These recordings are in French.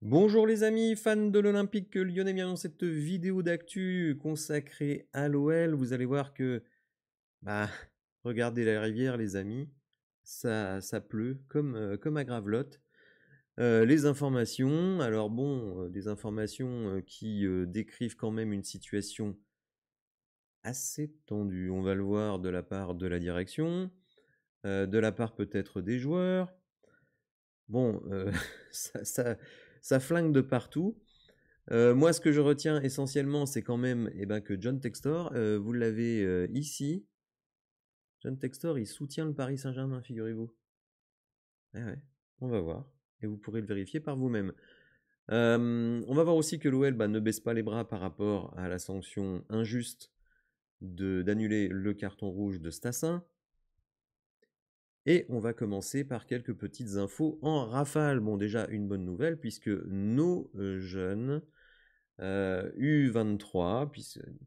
Bonjour les amis, fans de l'Olympique Lyonnais, bienvenue dans cette vidéo d'actu consacrée à l'OL. Vous allez voir que, bah, regardez la rivière les amis, ça pleut comme à Gravelotte. Les informations, alors bon, des informations qui décrivent quand même une situation assez tendue. On va le voir de la part de la direction, de la part peut-être des joueurs. Bon, ça, ça flingue de partout. Moi, ce que je retiens essentiellement, c'est quand même que John Textor, vous l'avez ici. John Textor, il soutient le Paris Saint-Germain, figurez-vous. Eh ouais, on va voir. Et vous pourrez le vérifier par vous-même. On va voir aussi que l'OL ne baisse pas les bras par rapport à la sanction injuste d'annuler le carton rouge de Stassin. Et on va commencer par quelques petites infos en rafale. Bon, déjà, une bonne nouvelle, puisque nos jeunes U23,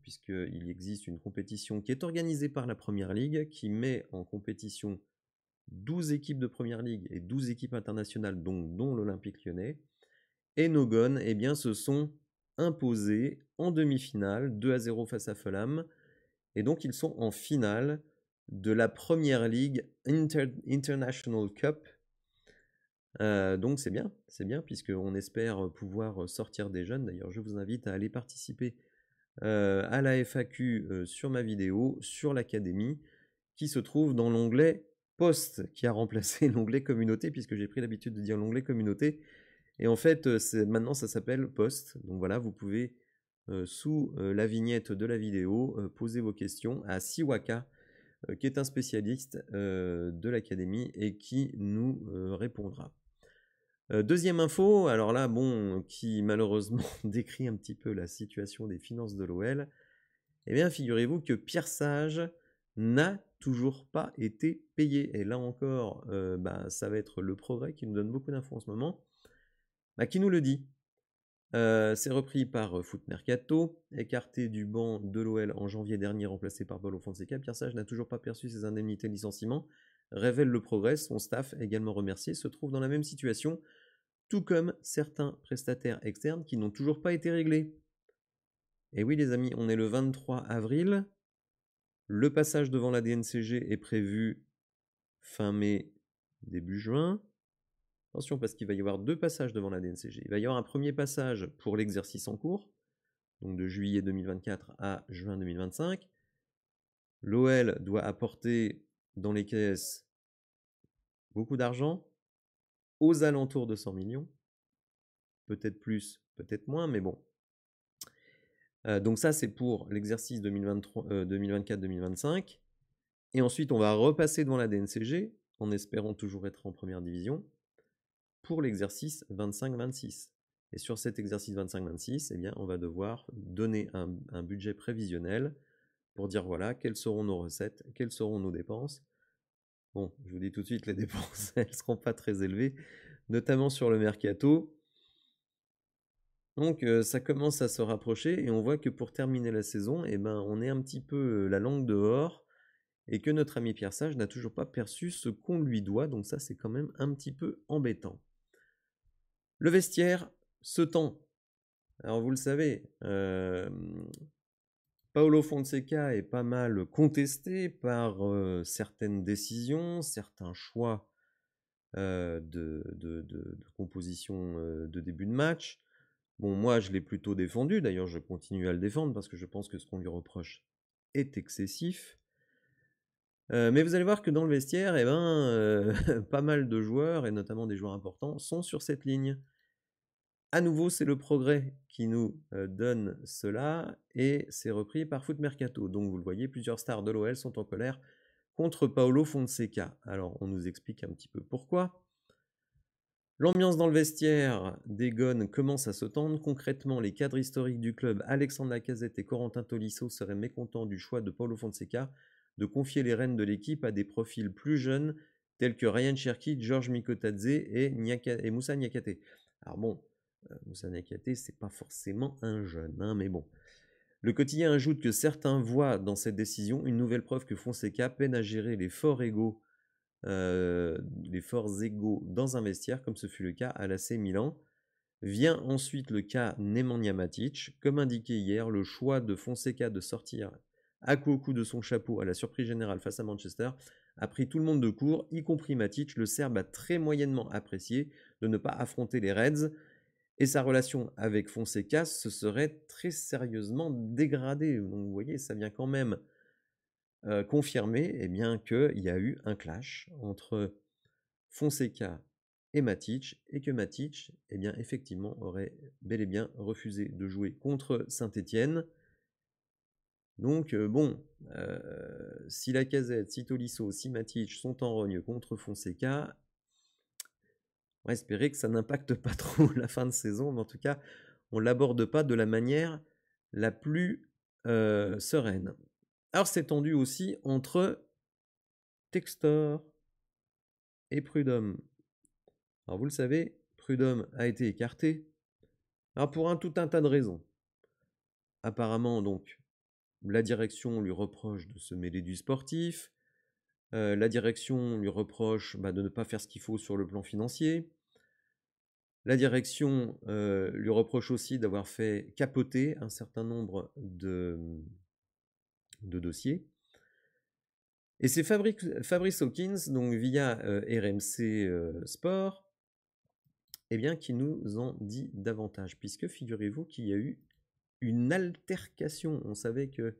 puisqu'il existe une compétition qui est organisée par la Première Ligue, qui met en compétition 12 équipes de Première Ligue et 12 équipes internationales, dont l'Olympique Lyonnais. Et nos Gones se sont imposés en demi-finale, 2-0 face à Fulham. Et donc ils sont en finale de la Première Ligue International Cup. Donc c'est bien, puisqu'on espère pouvoir sortir des jeunes. D'ailleurs, je vous invite à aller participer à la FAQ sur ma vidéo, sur l'académie, qui se trouve dans l'onglet Post, qui a remplacé l'onglet Communauté, puisque j'ai pris l'habitude de dire l'onglet Communauté. Et en fait, maintenant, ça s'appelle Post. Donc voilà, vous pouvez, sous la vignette de la vidéo, poser vos questions à Siwaka, qui est un spécialiste de l'académie et qui nous répondra. Deuxième info, alors là, bon, qui malheureusement décrit un petit peu la situation des finances de l'OL. Eh bien, figurez-vous que Pierre Sage n'a toujours pas été payé. Et là encore, ça va être le Progrès qui nous donne beaucoup d'infos en ce moment, qui nous le dit. C'est repris par Foot Mercato, écarté du banc de l'OL en janvier dernier, remplacé par Paulo Fonseca. Pierre Sage n'a toujours pas perçu ses indemnités de licenciement, révèle le Progrès. Son staff, également remercié, se trouve dans la même situation, tout comme certains prestataires externes qui n'ont toujours pas été réglés. Et oui les amis, on est le 23 avril, le passage devant la DNCG est prévu fin mai, début juin. Attention, parce qu'il va y avoir deux passages devant la DNCG. Il va y avoir un premier passage pour l'exercice en cours, donc de juillet 2024 à juin 2025. L'OL doit apporter dans les caisses beaucoup d'argent, aux alentours de 100 millions. Peut-être plus, peut-être moins, mais bon. Donc ça, c'est pour l'exercice 2024-2025. Et ensuite, on va repasser devant la DNCG, en espérant toujours être en première division, pour l'exercice 25-26. Et sur cet exercice 25-26, on va devoir donner un budget prévisionnel pour dire voilà, quelles seront nos recettes, quelles seront nos dépenses. Bon, je vous dis tout de suite, les dépenses, elles ne seront pas très élevées, notamment sur le mercato. Donc ça commence à se rapprocher et on voit que pour terminer la saison, on est un petit peu la langue dehors et que notre ami Pierre Sage n'a toujours pas perçu ce qu'on lui doit, donc ça c'est quand même un petit peu embêtant. Le vestiaire se tend. Alors vous le savez, Paulo Fonseca est pas mal contesté par certaines décisions, certains choix de composition de début de match. Bon, moi, je l'ai plutôt défendu. D'ailleurs, je continue à le défendre parce que je pense que ce qu'on lui reproche est excessif. Mais vous allez voir que dans le vestiaire, pas mal de joueurs, et notamment des joueurs importants, sont sur cette ligne. À nouveau, c'est le Progrès qui nous donne cela, et c'est repris par Foot Mercato. Donc, vous le voyez, plusieurs stars de l'OL sont en colère contre Paulo Fonseca. Alors, on nous explique un petit peu pourquoi. L'ambiance dans le vestiaire des Gones commence à se tendre. Concrètement, les cadres historiques du club, Alexandre Lacazette et Corentin Tolisso, seraient mécontents du choix de Paulo Fonseca de confier les rênes de l'équipe à des profils plus jeunes tels que Ryan Cherki, Georges Mikotadze et Moussa Niakate. Alors bon, Moussa Niakate, c'est pas forcément un jeune, mais bon. Le quotidien ajoute que certains voient dans cette décision une nouvelle preuve que Fonseca peine à gérer les forts égaux dans un vestiaire, comme ce fut le cas à l'AC Milan. Vient ensuite le cas Nemanja Matic. Comme indiqué hier, le choix de Fonseca de sortir à coup de son chapeau à la surprise générale face à Manchester a pris tout le monde de court, y compris Matic. Le Serbe a très moyennement apprécié de ne pas affronter les Reds et sa relation avec Fonseca se serait très sérieusement dégradée. Donc vous voyez, ça vient quand même confirmer eh bien, qu'il y a eu un clash entre Fonseca et Matic, et que Matic, eh bien, effectivement, aurait bel et bien refusé de jouer contre Saint-Étienne. Donc, si Lacazette, si Tolisso, si Matic sont en rogne contre Fonseca, on va espérer que ça n'impacte pas trop la fin de saison, mais en tout cas, on ne l'aborde pas de la manière la plus sereine. Alors, c'est tendu aussi entre Textor et Prud'homme. Alors, vous le savez, Prud'homme a été écarté. Alors, pour tout un tas de raisons. Apparemment, donc, la direction lui reproche de se mêler du sportif. La direction lui reproche de ne pas faire ce qu'il faut sur le plan financier. La direction lui reproche aussi d'avoir fait capoter un certain nombre de dossiers. Et c'est Fabrice Hawkins, donc via RMC Sport, eh bien, qui nous en dit davantage, puisque figurez-vous qu'il y a eu une altercation. On savait que,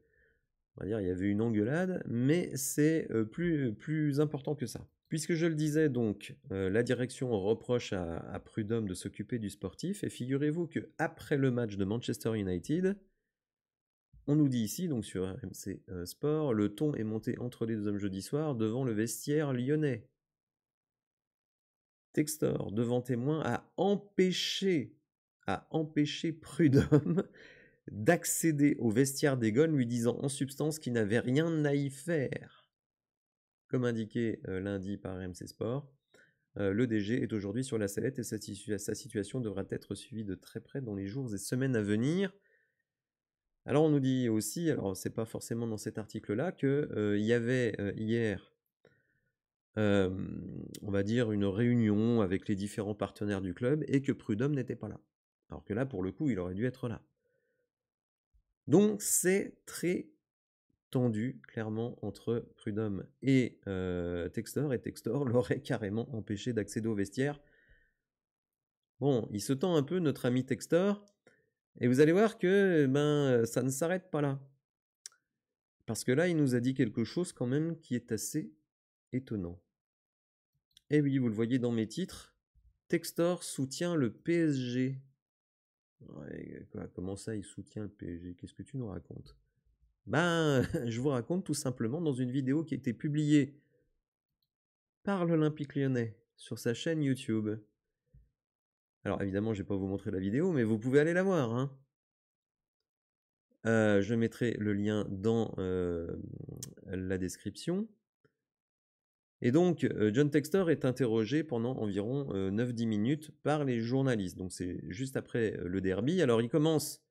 on va dire, il y avait une engueulade, mais c'est plus important que ça. Puisque je le disais, donc, la direction reproche à Prud'homme de s'occuper du sportif, et figurez-vous qu'après le match de Manchester United, on nous dit ici, donc sur RMC Sport, le ton est monté entre les deux hommes jeudi soir devant le vestiaire lyonnais. Textor, devant témoin, a empêché Prud'homme d'accéder au vestiaire des Gones, lui disant en substance qu'il n'avait rien à y faire. Comme indiqué lundi par RMC Sport, le DG est aujourd'hui sur la sellette et sa situation devra être suivie de très près dans les jours et semaines à venir. Alors on nous dit aussi, alors c'est pas forcément dans cet article-là, qu'il y avait hier, on va dire, une réunion avec les différents partenaires du club et que Prud'homme n'était pas là. Alors que là, pour le coup, il aurait dû être là. Donc c'est très tendu, clairement, entre Prud'homme et Textor, et Textor l'aurait carrément empêché d'accéder au vestiaire. Bon, il se tend un peu, notre ami Textor, et vous allez voir que ça ne s'arrête pas là. Parce que là, il nous a dit quelque chose quand même qui est assez étonnant. Et oui, vous le voyez dans mes titres, Textor soutient le PSG. Ouais, comment ça, il soutient le PSG? Qu'est-ce que tu nous racontes? Je vous raconte tout simplement dans une vidéo qui a été publiée par l'Olympique Lyonnais sur sa chaîne YouTube. Alors évidemment, je ne vais pas vous montrer la vidéo, mais vous pouvez aller la voir. Hein. Je mettrai le lien dans la description. Et donc, John Textor est interrogé pendant environ 9-10 minutes par les journalistes. Donc c'est juste après le derby. Alors il commence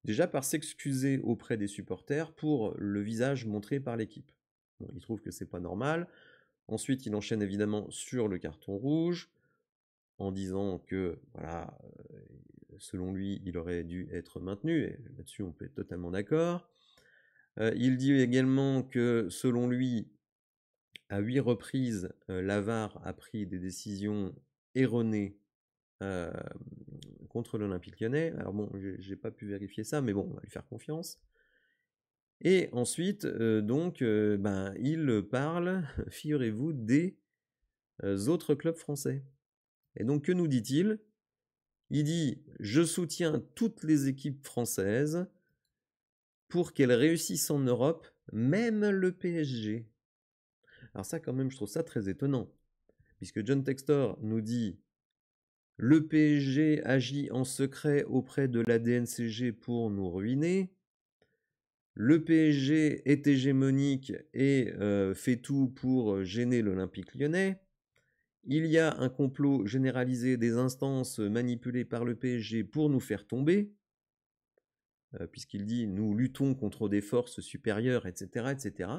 déjà par s'excuser auprès des supporters pour le visage montré par l'équipe. Bon, il trouve que c'est pas normal. Ensuite, il enchaîne évidemment sur le carton rouge en disant que, voilà, selon lui, il aurait dû être maintenu. Et là-dessus, on peut être totalement d'accord. Il dit également que, selon lui, à 8 reprises, la VAR a pris des décisions erronées contre l'Olympique Lyonnais. Alors bon, j'ai pas pu vérifier ça, mais bon, on va lui faire confiance. Et ensuite, il parle, figurez-vous, des autres clubs français. Et donc, que nous dit-il? Il dit « Je soutiens toutes les équipes françaises pour qu'elles réussissent en Europe, même le PSG. » Alors ça, quand même, je trouve ça très étonnant. Puisque John Textor nous dit « Le PSG agit en secret auprès de la DNCG pour nous ruiner. Le PSG est hégémonique et fait tout pour gêner l'Olympique Lyonnais. Il y a un complot généralisé des instances manipulées par le PSG pour nous faire tomber. » Puisqu'il dit « Nous luttons contre des forces supérieures, etc. etc. »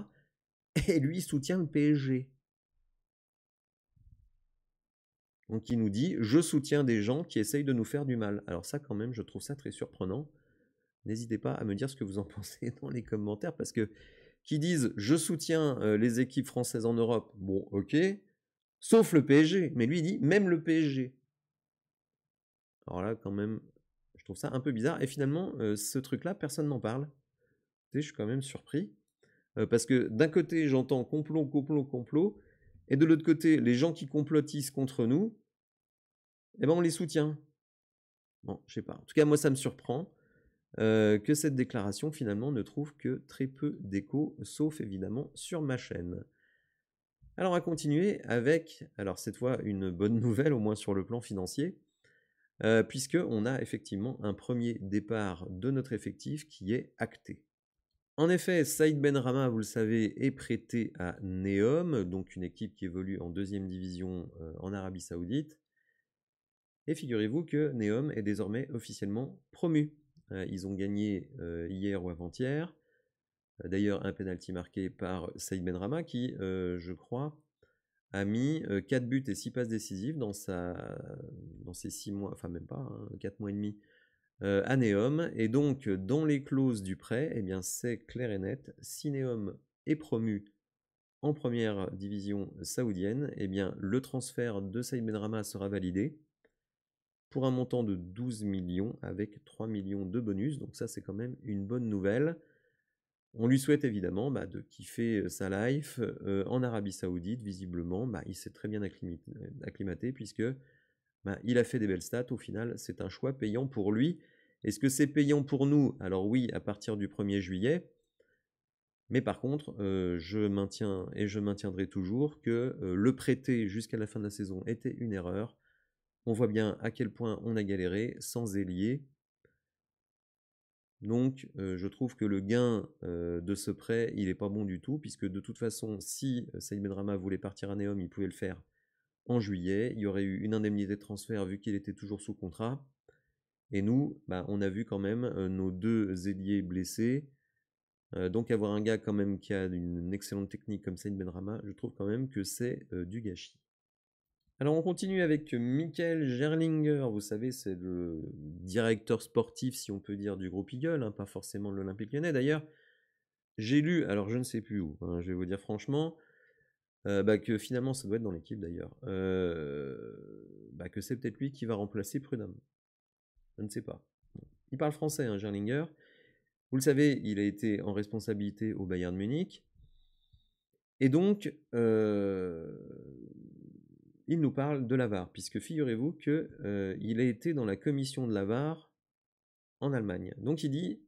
Et lui soutient le PSG. Donc il nous dit: «Je soutiens des gens qui essayent de nous faire du mal». Alors ça quand même, je trouve ça très surprenant. N'hésitez pas à me dire ce que vous en pensez dans les commentaires parce que qui disent: «Je soutiens, les équipes françaises en Europe», bon OK, sauf le PSG, mais lui il dit: «Même le PSG». Alors là quand même, je trouve ça un peu bizarre et finalement, ce truc-là, personne n'en parle. Tu sais, je suis quand même surpris, parce que d'un côté, j'entends complot, complot, complot et de l'autre côté, les gens qui complotisent contre nous, eh ben, on les soutient. Bon, je sais pas. En tout cas, moi, ça me surprend, que cette déclaration, finalement, ne trouve que très peu d'écho, sauf évidemment sur ma chaîne. Alors, on va continuer avec, alors cette fois, une bonne nouvelle, au moins sur le plan financier, puisqu'on a effectivement un premier départ de notre effectif qui est acté. En effet, Saïd Benrahma, vous le savez, est prêté à Neom, donc une équipe qui évolue en 2e division en Arabie Saoudite. Et figurez-vous que Neom est désormais officiellement promu. Ils ont gagné hier ou avant-hier. D'ailleurs, un penalty marqué par Saïd Benrahma qui, je crois, a mis 4 buts et 6 passes décisives dans ses 6 mois, enfin même pas, 4 mois et demi à Neom. Et donc, dans les clauses du prêt, eh bien, c'est clair et net. Si Neom est promu en première division saoudienne, eh bien, le transfert de Saïd Benrahma sera validé pour un montant de 12 millions avec 3 millions de bonus. Donc ça, c'est quand même une bonne nouvelle. On lui souhaite évidemment de kiffer sa life en Arabie Saoudite. Visiblement, il s'est très bien acclimaté puisque il a fait des belles stats. Au final, c'est un choix payant pour lui. Est-ce que c'est payant pour nous? Alors oui, à partir du 1er juillet. Mais par contre, je maintiens et je maintiendrai toujours que le prêter jusqu'à la fin de la saison était une erreur. On voit bien à quel point on a galéré sans ailier. Donc, je trouve que le gain de ce prêt, il n'est pas bon du tout, puisque de toute façon, si Saïd Benrahma voulait partir à Neom, il pouvait le faire en juillet. Il y aurait eu une indemnité de transfert vu qu'il était toujours sous contrat. Et nous, on a vu quand même nos 2 ailiers blessés. Donc avoir un gars quand même qui a une excellente technique comme Saïd Benrahma, je trouve quand même que c'est du gâchis. Alors on continue avec Michael Gerlinger, vous savez c'est le directeur sportif si on peut dire du groupe Eagle, pas forcément de l'Olympique Lyonnais. D'ailleurs, j'ai lu, alors je ne sais plus où, je vais vous dire franchement, que finalement ça doit être dans l'équipe d'ailleurs, que c'est peut-être lui qui va remplacer Prud'homme. Je ne sais pas. Il parle français, Gerlinger. Vous le savez, il a été en responsabilité au Bayern Munich. Et donc, il nous parle de la VAR, puisque figurez-vous qu'il a été dans la commission de la VAR en Allemagne. Donc il dit,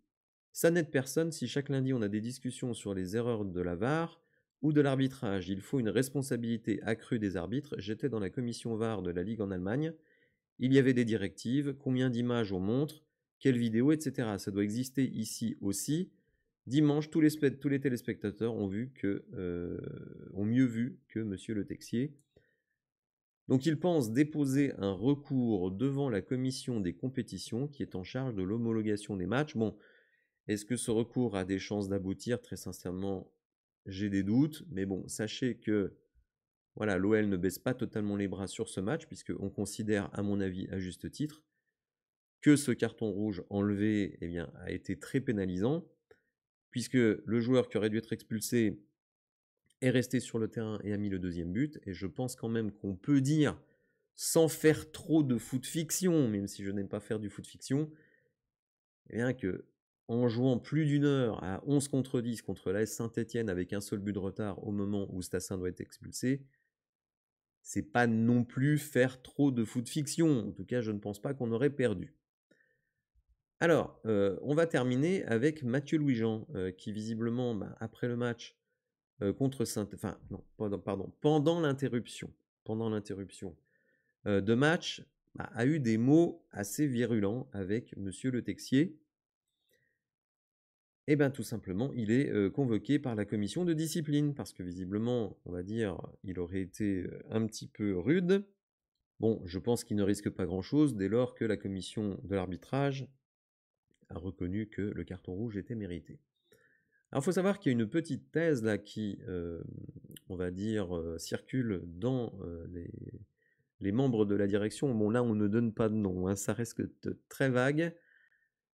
ça n'aide personne si chaque lundi on a des discussions sur les erreurs de la VAR ou de l'arbitrage. Il faut une responsabilité accrue des arbitres. J'étais dans la commission VAR de la Ligue en Allemagne. Il y avait des directives, combien d'images on montre, quelles vidéos, etc. Ça doit exister ici aussi. Dimanche, tous les téléspectateurs ont mieux vu que Monsieur Le Texier. Donc il pense déposer un recours devant la commission des compétitions qui est en charge de l'homologation des matchs. Bon, est-ce que ce recours a des chances d'aboutir? Très sincèrement, j'ai des doutes. Mais bon, sachez que voilà, l'OL ne baisse pas totalement les bras sur ce match, puisqu'on considère, à mon avis, à juste titre, que ce carton rouge enlevé a été très pénalisant, puisque le joueur qui aurait dû être expulsé est resté sur le terrain et a mis le 2e but. Et je pense quand même qu'on peut dire, sans faire trop de foot fiction, même si je n'aime pas faire du foot fiction, que en jouant plus d'1 heure à 11 contre 10 contre l'AS Saint-Etienne avec un seul but de retard au moment où Stassin doit être expulsé, c'est pas non plus faire trop de foot fiction. En tout cas, je ne pense pas qu'on aurait perdu. Alors, on va terminer avec Mathieu Louis-Jean, qui visiblement, après le match contre enfin non, pendant l'interruption de match, a eu des mots assez virulents avec Monsieur Le Texier. Et tout simplement, il est convoqué par la commission de discipline, parce que visiblement, on va dire, il aurait été un petit peu rude. Bon, je pense qu'il ne risque pas grand-chose dès lors que la commission de l'arbitrage a reconnu que le carton rouge était mérité. Alors, il faut savoir qu'il y a une petite thèse là qui, on va dire, circule dans les membres de la direction, bon là on ne donne pas de nom, hein, ça reste très vague,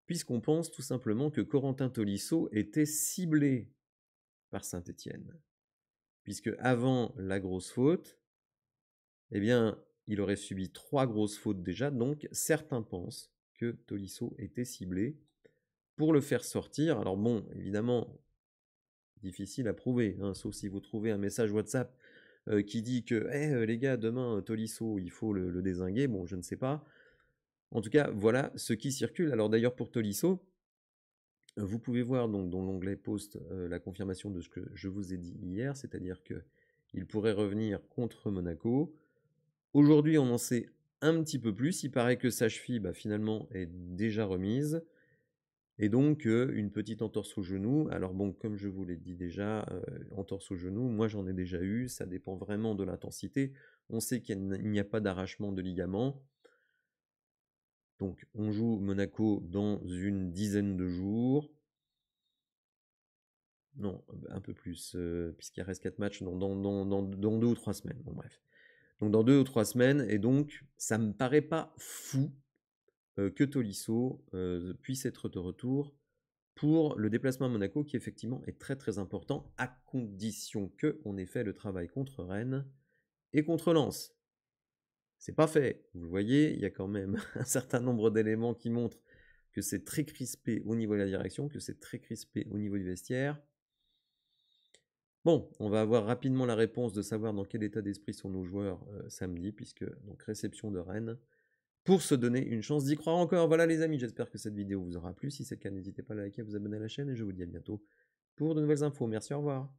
puisqu'on pense tout simplement que Corentin Tolisso était ciblé par Saint-Étienne. Puisque avant la grosse faute, eh bien, il aurait subi 3 grosses fautes déjà, donc certains pensent que Tolisso était ciblé pour le faire sortir. Alors bon, évidemment, difficile à prouver, hein, sauf si vous trouvez un message WhatsApp qui dit que hey, les gars, demain, Tolisso, il faut le dézinguer. Bon, je ne sais pas. En tout cas, voilà ce qui circule. Alors d'ailleurs, pour Tolisso, vous pouvez voir donc dans l'onglet post la confirmation de ce que je vous ai dit hier, c'est-à-dire qu'il pourrait revenir contre Monaco. Aujourd'hui, on en sait un petit peu plus. Il paraît que sa cheville, finalement, est déjà remise. Et donc, une petite entorse au genou. Alors bon, comme je vous l'ai dit déjà, entorse au genou, moi j'en ai déjà eu. Ça dépend vraiment de l'intensité. On sait qu'il n'y a pas d'arrachement de ligament. Donc, on joue Monaco dans une dizaine de jours. Non, un peu plus, puisqu'il reste 4 matchs dans 2 ou 3 semaines. Bon, bref. Donc, dans 2 ou 3 semaines. Et donc, ça me paraît pas fou que Tolisso puisse être de retour pour le déplacement à Monaco, qui effectivement est très très important, à condition qu'on ait fait le travail contre Rennes et contre Lens. C'est pas fait. Vous voyez, il y a quand même un certain nombre d'éléments qui montrent que c'est très crispé au niveau de la direction, que c'est très crispé au niveau du vestiaire. Bon, on va avoir rapidement la réponse de savoir dans quel état d'esprit sont nos joueurs samedi, puisque donc réception de Rennes, pour se donner une chance d'y croire encore. Voilà les amis, j'espère que cette vidéo vous aura plu. Si c'est le cas, n'hésitez pas à liker, à vous abonner à la chaîne, et je vous dis à bientôt pour de nouvelles infos. Merci, au revoir.